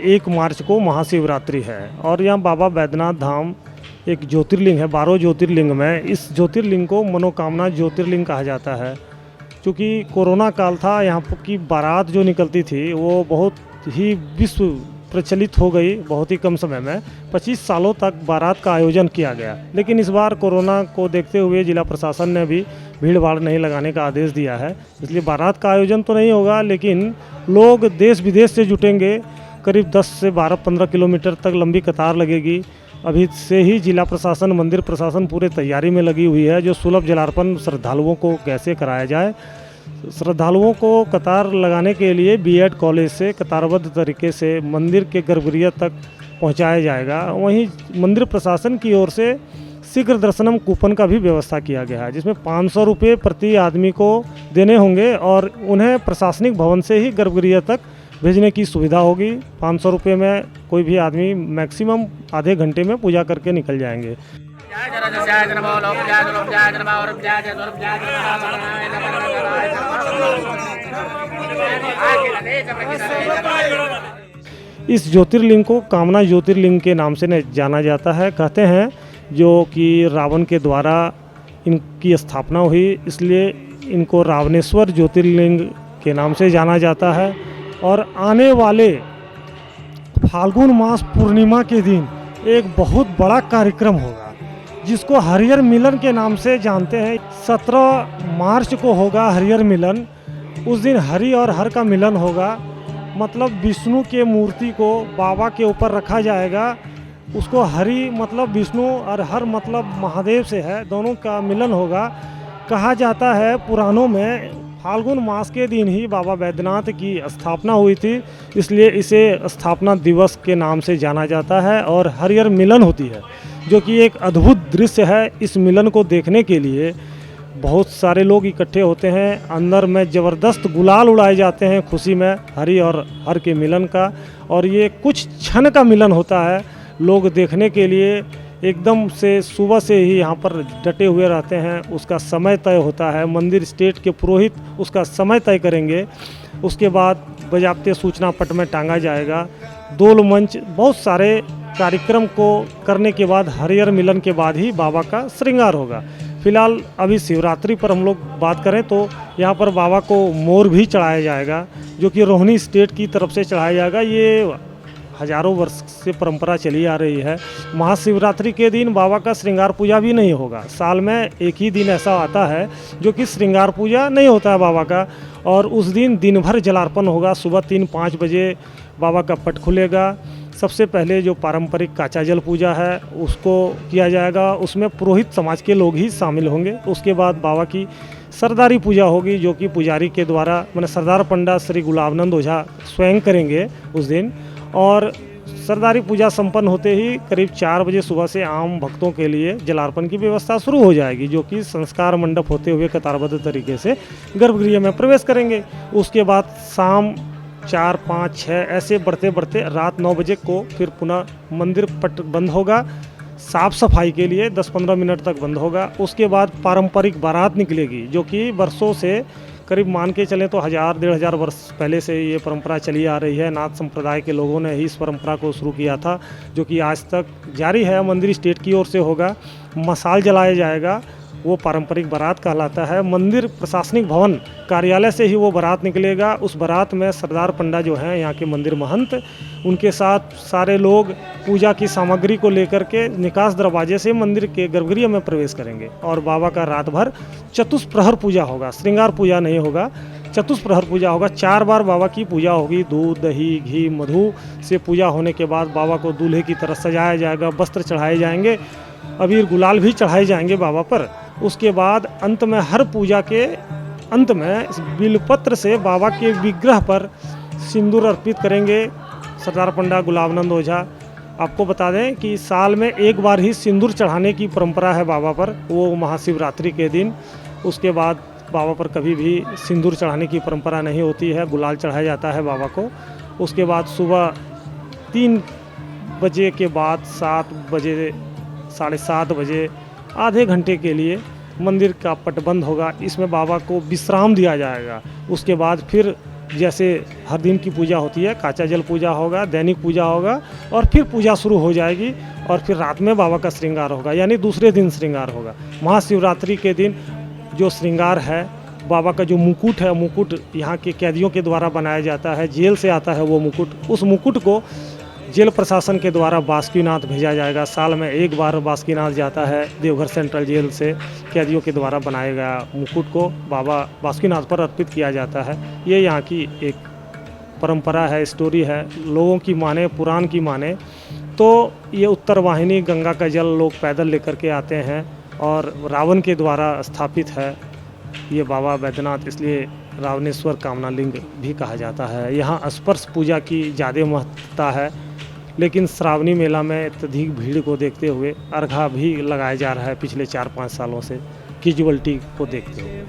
1 मार्च को महाशिवरात्रि है और यहाँ बाबा बैद्यनाथ धाम एक ज्योतिर्लिंग है। 12 ज्योतिर्लिंग में इस ज्योतिर्लिंग को मनोकामना ज्योतिर्लिंग कहा जाता है। क्योंकि कोरोना काल था, यहाँ की बारात जो निकलती थी वो बहुत ही विश्व प्रचलित हो गई बहुत ही कम समय में। 25 सालों तक बारात का आयोजन किया गया, लेकिन इस बार कोरोना को देखते हुए जिला प्रशासन ने भी भीड़ भाड़ नहीं लगाने का आदेश दिया है। इसलिए बारात का आयोजन तो नहीं होगा, लेकिन लोग देश विदेश से जुटेंगे। करीब 10 से 12-15 किलोमीटर तक लंबी कतार लगेगी। अभी से ही जिला प्रशासन, मंदिर प्रशासन पूरे तैयारी में लगी हुई है जो सुलभ जलार्पण श्रद्धालुओं को कैसे कराया जाए। श्रद्धालुओं को कतार लगाने के लिए बीएड कॉलेज से कतारबद्ध तरीके से मंदिर के गर्भगृह तक पहुंचाया जाएगा। वहीं मंदिर प्रशासन की ओर से शीघ्र दर्शनम कूपन का भी व्यवस्था किया गया है, जिसमें 500 रुपये प्रति आदमी को देने होंगे और उन्हें प्रशासनिक भवन से ही गर्भगृह तक भेजने की सुविधा होगी। 500 रुपये में कोई भी आदमी मैक्सिमम आधे घंटे में पूजा करके निकल जाएंगे। इस ज्योतिर्लिंग को कामना ज्योतिर्लिंग के नाम से जाना जाता है। कहते हैं जो कि रावण के द्वारा इनकी स्थापना हुई, इसलिए इनको रावणेश्वर ज्योतिर्लिंग के नाम से जाना जाता है। और आने वाले फाल्गुन मास पूर्णिमा के दिन एक बहुत बड़ा कार्यक्रम होगा जिसको हरियर मिलन के नाम से जानते हैं। 17 मार्च को होगा हरियर मिलन। उस दिन हरि और हर का मिलन होगा, मतलब विष्णु के मूर्ति को बाबा के ऊपर रखा जाएगा। उसको हरि मतलब विष्णु और हर मतलब महादेव से है, दोनों का मिलन होगा। कहा जाता है पुराणों में फाल्गुन मास के दिन ही बाबा बैद्यनाथ की स्थापना हुई थी, इसलिए इसे स्थापना दिवस के नाम से जाना जाता है। और हरियर मिलन होती है जो कि एक अद्भुत दृश्य है। इस मिलन को देखने के लिए बहुत सारे लोग इकट्ठे होते हैं। अंदर में ज़बरदस्त गुलाल उड़ाए जाते हैं खुशी में हरि और हर के मिलन का। और ये कुछ क्षण का मिलन होता है। लोग देखने के लिए एकदम से सुबह से ही यहाँ पर डटे हुए रहते हैं। उसका समय तय होता है, मंदिर स्टेट के पुरोहित उसका समय तय करेंगे। उसके बाद बजाते सूचना पट में टांगा जाएगा। दोल मंच, बहुत सारे कार्यक्रम को करने के बाद हरियर मिलन के बाद ही बाबा का श्रृंगार होगा। फिलहाल अभी शिवरात्रि पर हम लोग बात करें तो यहाँ पर बाबा को मोर भी चढ़ाया जाएगा, जो कि रोहिणी स्टेट की तरफ से चढ़ाया जाएगा। ये हजारों वर्ष से परंपरा चली आ रही है। महाशिवरात्रि के दिन बाबा का श्रृंगार पूजा भी नहीं होगा। साल में एक ही दिन ऐसा आता है जो कि श्रृंगार पूजा नहीं होता है बाबा का, और उस दिन भर जलार्पण होगा। सुबह 3-5 बजे बाबा का पट खुलेगा। सबसे पहले जो पारंपरिक काचा जल पूजा है उसको किया जाएगा, उसमें पुरोहित समाज के लोग ही शामिल होंगे। उसके बाद बाबा की सरदारी पूजा होगी, जो कि पुजारी के द्वारा मैंने सरदार पंडा श्री गुलाबनंद ओझा स्वयं करेंगे उस दिन। और सरदारी पूजा संपन्न होते ही करीब 4 बजे सुबह से आम भक्तों के लिए जलार्पण की व्यवस्था शुरू हो जाएगी, जो कि संस्कार मंडप होते हुए कतारबद्ध तरीके से गर्भगृह में प्रवेश करेंगे। उसके बाद शाम 4, 5, 6 ऐसे बढ़ते बढ़ते रात 9 बजे को फिर पुनः मंदिर पट बंद होगा। साफ़ सफाई के लिए 10-15 मिनट तक बंद होगा। उसके बाद पारंपरिक बारात निकलेगी, जो कि वर्षों से करीब मान के चलें तो 1000-1500 वर्ष पहले से ये परंपरा चली आ रही है। नाथ संप्रदाय के लोगों ने ही इस परंपरा को शुरू किया था, जो कि आज तक जारी है। मंदिर स्टेट की ओर से होगा, मशाल जलाया जाएगा, वो पारंपरिक बारात कहलाता है। मंदिर प्रशासनिक भवन कार्यालय से ही वो बारात निकलेगा। उस बारात में सरदार पंडा जो हैं यहाँ के मंदिर महंत, उनके साथ सारे लोग पूजा की सामग्री को लेकर के निकास दरवाजे से मंदिर के गर्भगृह में प्रवेश करेंगे। और बाबा का रात भर चतुष्प्रहर पूजा होगा, श्रृंगार पूजा नहीं होगा, चतुष्प्रहर पूजा होगा। 4 बार बाबा की पूजा होगी। दूध, दही, घी, मधु से पूजा होने के बाद बाबा को दूल्हे की तरह सजाया जाएगा, वस्त्र चढ़ाए जाएंगे, अबीर गुलाल भी चढ़ाए जाएंगे बाबा पर। उसके बाद अंत में हर पूजा के अंत में बिलपत्र से बाबा के विग्रह पर सिंदूर अर्पित करेंगे सरदार पंडा गुलाबनंद ओझा। आपको बता दें कि साल में एक बार ही सिंदूर चढ़ाने की परंपरा है बाबा पर, वो महाशिवरात्रि के दिन। उसके बाद बाबा पर कभी भी सिंदूर चढ़ाने की परंपरा नहीं होती है, गुलाल चढ़ाया जाता है बाबा को। उसके बाद सुबह 3 बजे के बाद 7 बजे 7:30 बजे आधे घंटे के लिए मंदिर का पट बंद होगा, इसमें बाबा को विश्राम दिया जाएगा। उसके बाद फिर जैसे हर दिन की पूजा होती है, काचा जल पूजा होगा, दैनिक पूजा होगा और फिर पूजा शुरू हो जाएगी और फिर रात में बाबा का श्रृंगार होगा, यानी दूसरे दिन श्रृंगार होगा। महाशिवरात्रि के दिन जो श्रृंगार है, बाबा का जो मुकुट है, मुकुट यहाँ के कैदियों के द्वारा बनाया जाता है, जेल से आता है वो मुकुट। उस मुकुट को जेल प्रशासन के द्वारा बासुकीनाथ भेजा जाएगा। साल में एक बार बासुकीनाथ जाता है, देवघर सेंट्रल जेल से कैदियों के द्वारा बनाए गया मुकुट को बाबा बासुकीनाथ पर अर्पित किया जाता है। ये यहाँ की एक परंपरा है, स्टोरी है। लोगों की माने, पुराण की माने तो ये उत्तर वाहिनी गंगा का जल लोग पैदल लेकर के आते हैं और रावण के द्वारा स्थापित है ये बाबा बैद्यनाथ, इसलिए रावणेश्वर कामना लिंग भी कहा जाता है। यहाँ स्पर्श पूजा की ज़्यादा महत्वता है, लेकिन श्रावणी मेला में अत्यधिक भीड़ को देखते हुए अर्घा भी लगाया जा रहा है पिछले 4-5 सालों से कैजुअलिटी को देखते हुए।